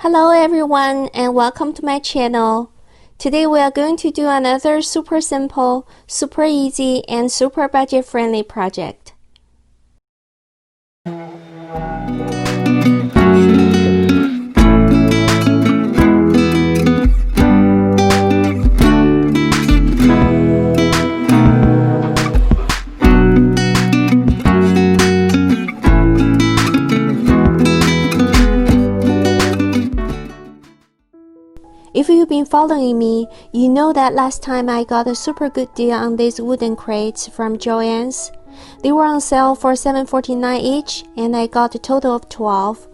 Hello everyone and welcome to my channel. Today we are going to do another super simple, super easy and super budget friendly project. If you've been following me, you know that last time I got a super good deal on these wooden crates from Joann's. They were on sale for $7.49 each and I got a total of 12.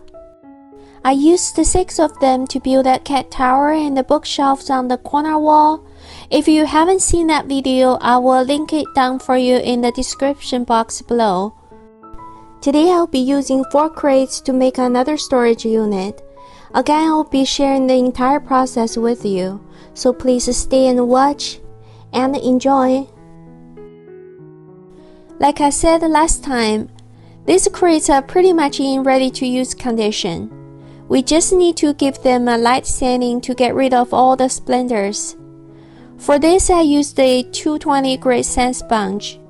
I used 6 of them to build that cat tower and the bookshelves on the corner wall. If you haven't seen that video, I will link it down for you in the description box below. Today I'll be using 4 crates to make another storage unit. Again, I'll be sharing the entire process with you, so please stay and watch and enjoy. Like I said last time, these crates are pretty much in ready-to-use condition. We just need to give them a light sanding to get rid of all the splinters. For this, I used a 220 grade sand sponge.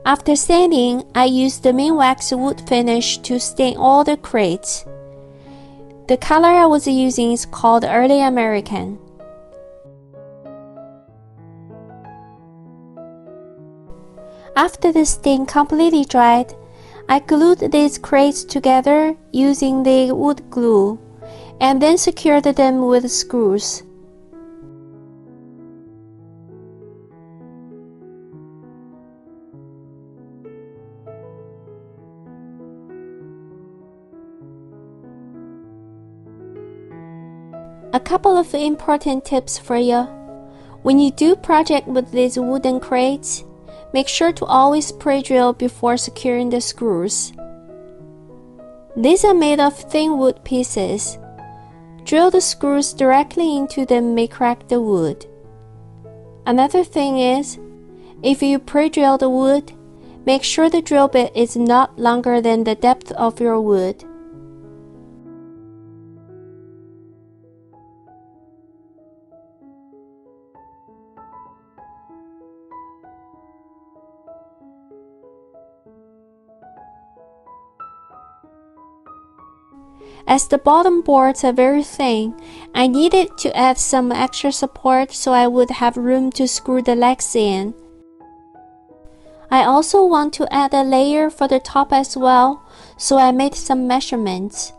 After sanding, I used the Minwax wood finish to stain all the crates. The color I was using is called Early American. After the stain completely dried, I glued these crates together using the wood glue and then secured them with screws. A couple of important tips for you. When you do project with these wooden crates, make sure to always pre-drill before securing the screws. These are made of thin wood pieces. Drill the screws directly into them may crack the wood. Another thing is, if you pre-drill the wood, make sure the drill bit is not longer than the depth of your wood. As the bottom boards are very thin, I needed to add some extra support so I would have room to screw the legs in. I also want to add a layer for the top as well, so I made some measurements.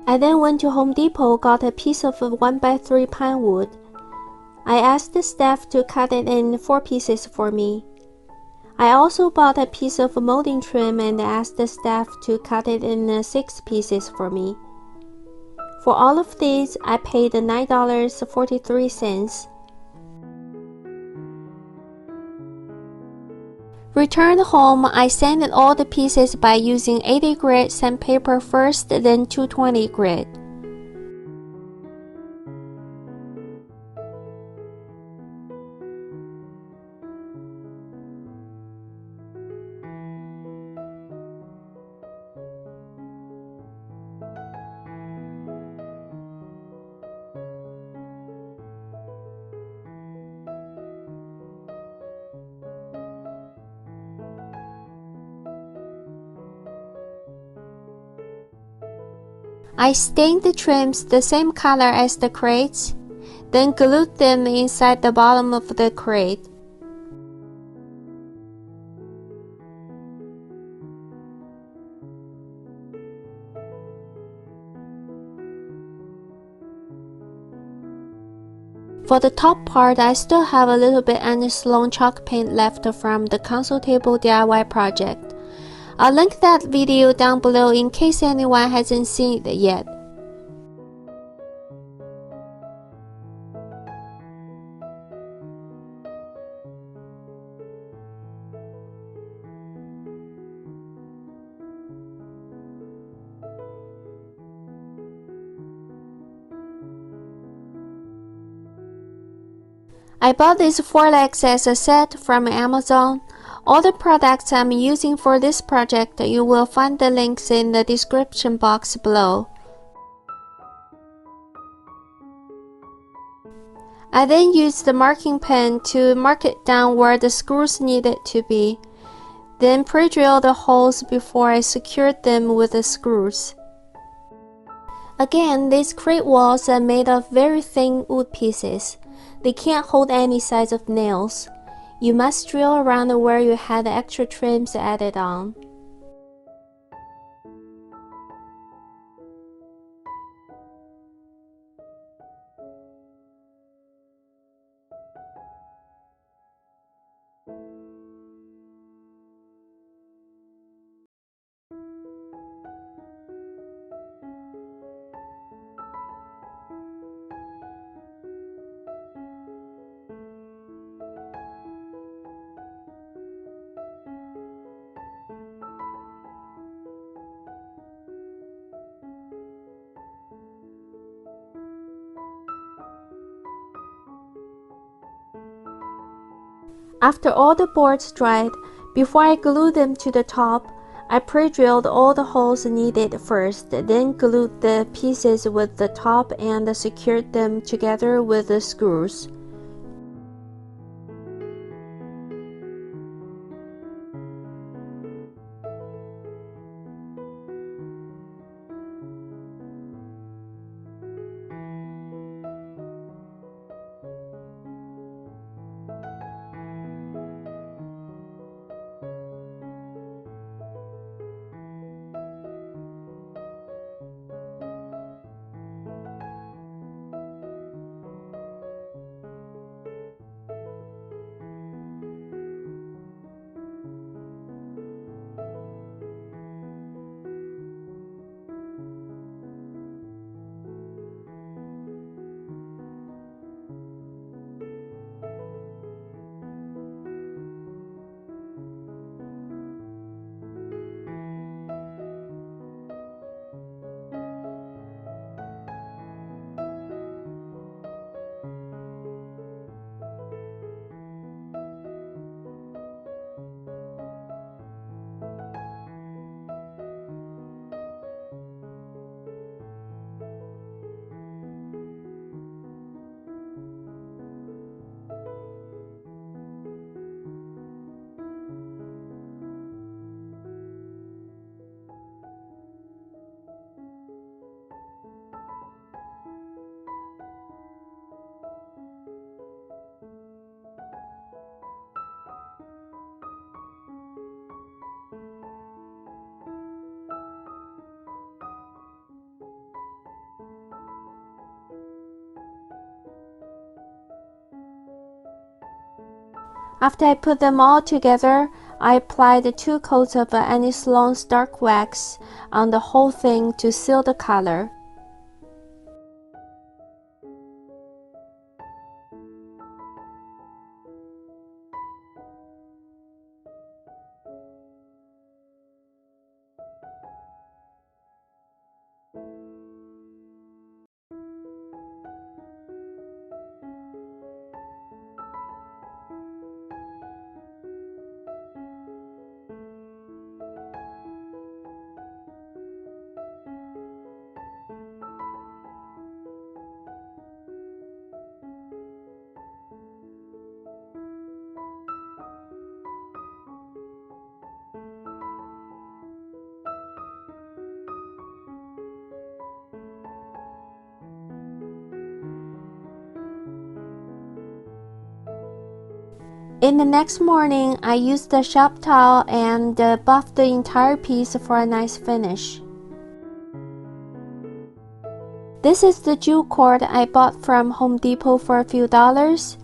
I then went to Home Depot, got a piece of 1x3 pine wood. I asked the staff to cut it in 4 pieces for me. I also bought a piece of molding trim and asked the staff to cut it in 6 pieces for me. For all of these, I paid $9.43. Returned home, I sanded all the pieces by using 80 grit sandpaper first, then 220 grit. I stained the trims the same color as the crates, then glued them inside the bottom of the crate. For the top part, I still have a little bit Sloan chalk paint left from the console table DIY project. I'll link that video down below in case anyone hasn't seen it yet. I bought these 4 legs as a set from Amazon. All the products I'm using for this project, you will find the links in the description box below. I then used the marking pen to mark it down where the screws needed to be, then pre-drilled the holes before I secured them with the screws. Again, these crate walls are made of very thin wood pieces. They can't hold any size of nails. You must drill around where you had the extra trims added on. After all the boards dried, before I glued them to the top, I pre-drilled all the holes needed first, then glued the pieces with the top and secured them together with the screws. After I put them all together, I applied 2 coats of Annie Sloan's dark wax on the whole thing to seal the color. In the next morning, I used the shop towel and buffed the entire piece for a nice finish. This is the jewel cord I bought from Home Depot for a few dollars.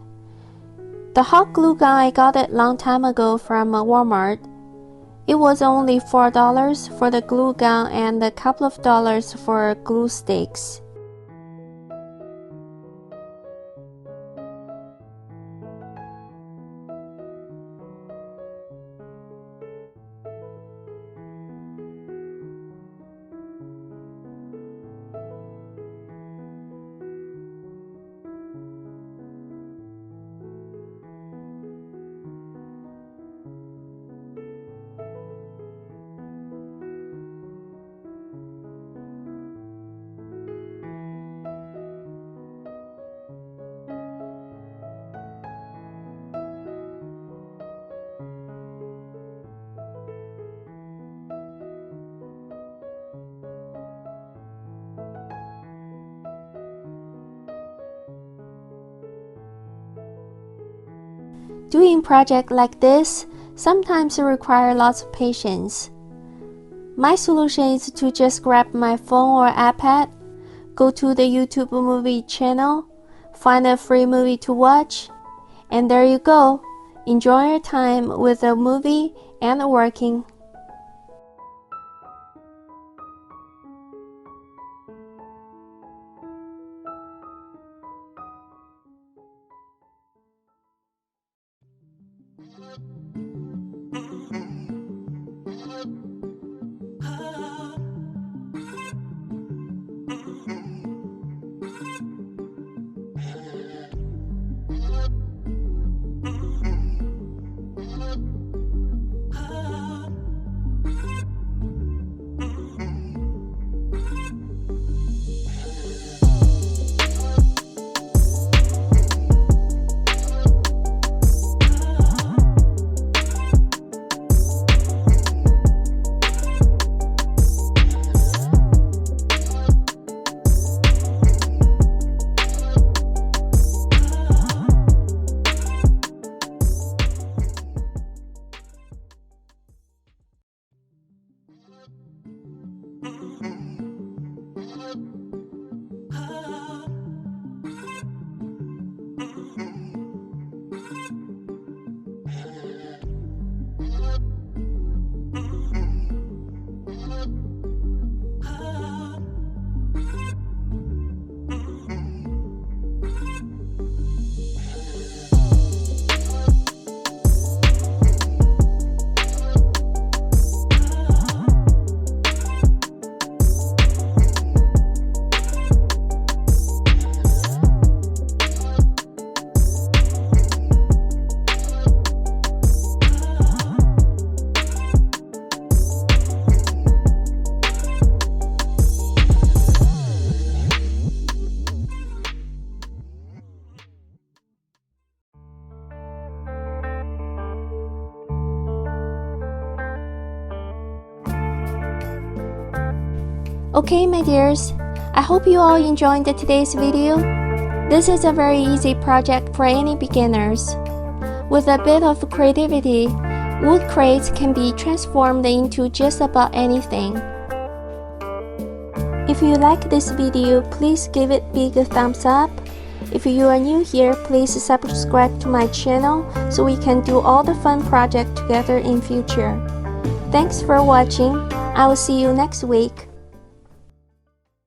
The hot glue gun I got it long time ago from Walmart. It was only $4 for the glue gun and a couple of dollars for glue sticks. Doing projects like this sometimes require lots of patience. My solution is to just grab my phone or iPad, go to the YouTube movie channel, find a free movie to watch, and there you go. Enjoy your time with the movie and working. Okay, my dears, I hope you all enjoyed today's video. This is a very easy project for any beginners. With a bit of creativity, wood crates can be transformed into just about anything. If you like this video, please give it a big thumbs up. If you are new here, please subscribe to my channel so we can do all the fun projects together in future. Thanks for watching. I will see you next week.